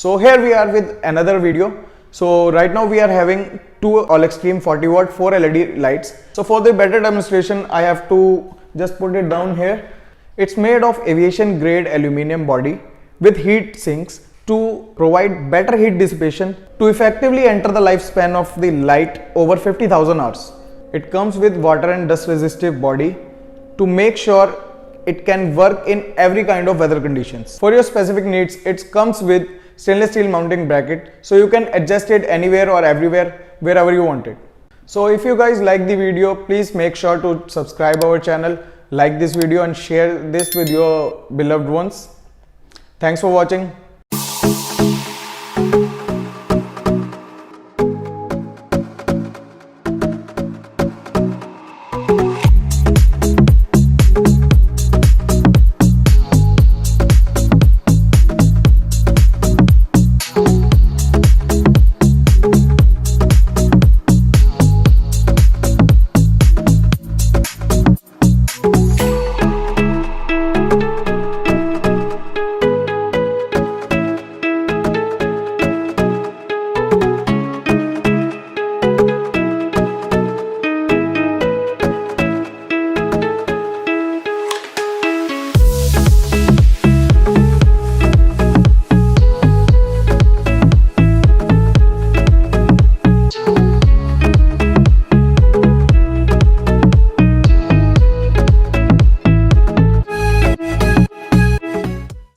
So here we are with another video. So right now we are having two AllExtreme 40 watt 4 LED lights. So for the better demonstration I have to just put it down here. It's made of aviation grade aluminum body with heat sinks to provide better heat dissipation to effectively enter the lifespan of the light over 50,000 hours. It comes with water and dust resistive body to make sure it can work in every kind of weather conditions. For your specific needs, it comes with stainless steel mounting bracket, so you can adjust it anywhere or everywhere, wherever you want it. So if you guys like the video, please make sure to subscribe our channel, like this video and share this with your beloved ones. Thanks for watching.